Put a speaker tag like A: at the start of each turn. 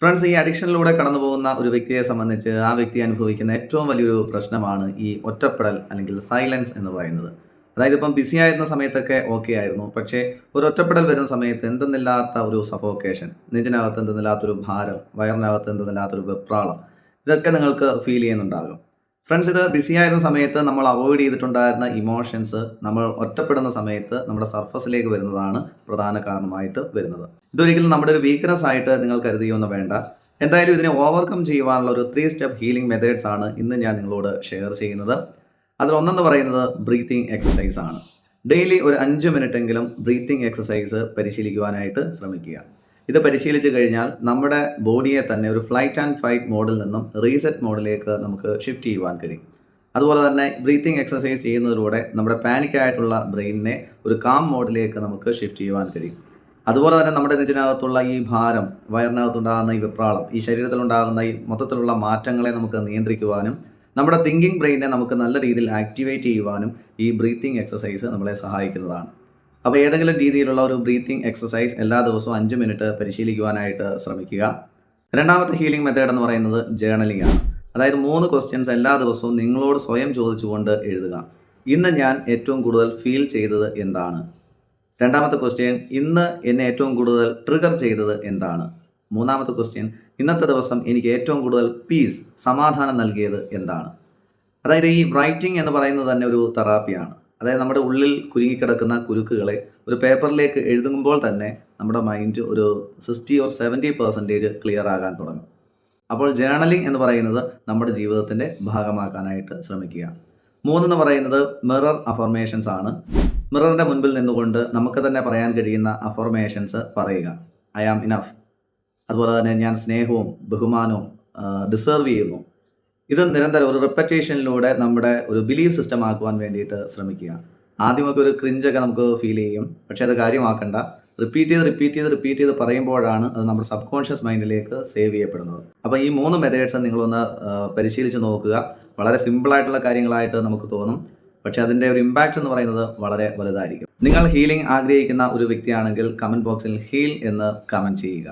A: Friends, ഈ അഡിക്ഷനിലൂടെ കടന്നു പോകുന്ന ഒരു വ്യക്തിയെ സംബന്ധിച്ച് ആ വ്യക്തി അനുഭവിക്കുന്ന ഏറ്റവും വലിയൊരു പ്രശ്നമാണ് ഈ ഒറ്റപ്പെടൽ അല്ലെങ്കിൽ സൈലൻസ് എന്ന് പറയുന്നത്. അതായത് ഇപ്പം ബിസി ആയിരുന്ന സമയത്തൊക്കെ ഓക്കെ ആയിരുന്നു. പക്ഷേ ഒരു ഒറ്റപ്പെടൽ വരുന്ന സമയത്ത് എന്തെന്നില്ലാത്ത ഒരു സഫോക്കേഷൻ, നെഞ്ചിനകത്ത് എന്തെന്നില്ലാത്തൊരു ഭാരം, വയറിനകത്ത് എന്തെന്നില്ലാത്തൊരു വെപ്രാളം, ഇതൊക്കെ നിങ്ങൾക്ക് ഫീൽ ചെയ്യുന്നുണ്ടാകും. ഫ്രണ്ട്സ്, ഇത് ബിസി ആയിരുന്ന സമയത്ത് നമ്മൾ അവോയ്ഡ് ചെയ്തിട്ടുണ്ടായിരുന്ന ഇമോഷൻസ് നമ്മൾ ഒറ്റപ്പെടുന്ന സമയത്ത് നമ്മുടെ സർഫസിലേക്ക് വരുന്നതാണ് പ്രധാന കാരണമായിട്ട് വരുന്നത്. ഇതൊരിക്കലും നമ്മുടെ ഒരു വീക്ക്നെസ് ആയിട്ട് നിങ്ങൾ കരുതിയൊന്നും വേണ്ട. എന്തായാലും ഇതിനെ ഓവർകം ചെയ്യുവാനുള്ള ഒരു 3 സ്റ്റെപ്പ് ഹീലിംഗ് മെത്തേഡ്സ് ആണ് ഇന്ന് ഞാൻ നിങ്ങളോട് ഷെയർ ചെയ്യുന്നത്. അതിലൊന്നെന്ന് പറയുന്നത് ബ്രീത്തിങ് എക്സസൈസ് ആണ്. ഡെയിലി ഒരു 5 മിനിറ്റെങ്കിലും ബ്രീത്തിങ് എക്സസൈസ് പരിശീലിക്കുവാനായിട്ട് ശ്രമിക്കുക. ഇത് പരിശീലിച്ച് കഴിഞ്ഞാൽ നമ്മുടെ ബോഡിയെ തന്നെ ഒരു ഫ്ലൈറ്റ് ആൻഡ് ഫൈറ്റ് മോഡിൽ നിന്നും റീസെറ്റ് മോഡിലേക്ക് നമുക്ക് ഷിഫ്റ്റ് ചെയ്യുവാൻ കഴിയും. അതുപോലെ തന്നെ ബ്രീത്തിങ് എക്സസൈസ് ചെയ്യുന്നതിലൂടെ നമ്മുടെ പാനിക് ആയിട്ടുള്ള ബ്രെയിനിനെ ഒരു കാം മോഡിലേക്ക് നമുക്ക് ഷിഫ്റ്റ് ചെയ്യുവാൻ കഴിയും. അതുപോലെ തന്നെ നമ്മുടെ നെഞ്ചിനകത്തുള്ള ഈ ഭാരം, വയറിനകത്തുണ്ടാകുന്ന ഈ വെപ്രാളം, ഈ ശരീരത്തിലുണ്ടാകുന്ന ഈ മൊത്തത്തിലുള്ള മാറ്റങ്ങളെ നമുക്ക് നിയന്ത്രിക്കുവാനും നമ്മുടെ തിങ്കിങ് ബ്രെയിനെ നമുക്ക് നല്ല രീതിയിൽ ആക്ടിവേറ്റ് ചെയ്യുവാനും ഈ ബ്രീത്തിങ് എക്സസൈസ് നമ്മളെ സഹായിക്കുന്നതാണ്. അപ്പോൾ ഏതെങ്കിലും രീതിയിലുള്ള ഒരു ബ്രീത്തിങ് എക്സസൈസ് എല്ലാ ദിവസവും 5 മിനിറ്റ് പരിശീലിക്കുവാനായിട്ട് ശ്രമിക്കുക. രണ്ടാമത്തെ ഹീലിംഗ് മെത്തേഡ് എന്ന് പറയുന്നത് ജേർണലിംഗ് ആണ്. അതായത് 3 ക്വസ്റ്റ്യൻസ് എല്ലാ ദിവസവും നിങ്ങളോട് സ്വയം ചോദിച്ചുകൊണ്ട് എഴുതുക. ഇന്ന് ഞാൻ ഏറ്റവും കൂടുതൽ ഫീൽ ചെയ്തത് എന്താണ്? രണ്ടാമത്തെ ക്വസ്റ്റ്യൻ, ഇന്ന് എന്നെ ഏറ്റവും കൂടുതൽ ട്രിഗർ ചെയ്തത് എന്താണ്? മൂന്നാമത്തെ ക്വസ്റ്റ്യൻ, ഇന്നത്തെ ദിവസം എനിക്ക് ഏറ്റവും കൂടുതൽ പീസ്, സമാധാനം നൽകിയത് എന്താണ്? അതായത് ഈ റൈറ്റിംഗ് എന്ന് പറയുന്നത് തന്നെ ഒരു തെറാപ്പിയാണ്. അതായത് നമ്മുടെ ഉള്ളിൽ കുരുങ്ങിക്കിടക്കുന്ന കുരുക്കുകളെ ഒരു പേപ്പറിലേക്ക് എഴുതുമ്പോൾ തന്നെ നമ്മുടെ മൈൻഡ് ഒരു 60 or 70% ക്ലിയർ ആകാൻ തുടങ്ങും. അപ്പോൾ ജേർണലിംഗ് എന്ന് പറയുന്നത് നമ്മുടെ ജീവിതത്തിൻ്റെ ഭാഗമാക്കാനായിട്ട് ശ്രമിക്കുക. മൂന്നെന്ന് പറയുന്നത് മിറർ അഫർമേഷൻസ് ആണ്. മിററിൻ്റെ മുൻപിൽ നിന്നുകൊണ്ട് നമുക്ക് തന്നെ പറയാൻ കഴിയുന്ന അഫർമേഷൻസ് പറയുക. I am enough. അതുപോലെ തന്നെ ഞാൻ സ്നേഹവും ബഹുമാനവും ഡിസേർവ് ചെയ്യുന്നു. ഇത് നിരന്തരം ഒരു റിപ്പറ്റേഷനിലൂടെ നമ്മുടെ ഒരു ബിലീഫ് സിസ്റ്റം ആക്കുവാൻ വേണ്ടിയിട്ട് ശ്രമിക്കുക. ആദ്യമൊക്കെ ഒരു ക്രിഞ്ചൊക്കെ നമുക്ക് ഫീൽ ചെയ്യും. പക്ഷേ അത് കാര്യമാക്കണ്ട. റിപ്പീറ്റ് ചെയ്ത് പറയുമ്പോഴാണ് അത് നമ്മുടെ സബ് കോൺഷ്യസ് മൈൻഡിലേക്ക് സേവ് ചെയ്യപ്പെടുന്നത്. അപ്പോൾ ഈ 3 മെത്തേഡ്സ് നിങ്ങളൊന്ന് പരിശീലിച്ച് നോക്കുക. വളരെ സിമ്പിളായിട്ടുള്ള കാര്യങ്ങളായിട്ട് നമുക്ക് തോന്നും. പക്ഷേ അതിൻ്റെ ഒരു ഇമ്പാക്റ്റ് എന്ന് പറയുന്നത് വളരെ വലുതായിരിക്കും. നിങ്ങൾ ഹീലിംഗ് ആഗ്രഹിക്കുന്ന ഒരു വ്യക്തിയാണെങ്കിൽ കമൻറ്റ് ബോക്സിൽ ഹീൽ എന്ന് കമൻറ്റ് ചെയ്യുക.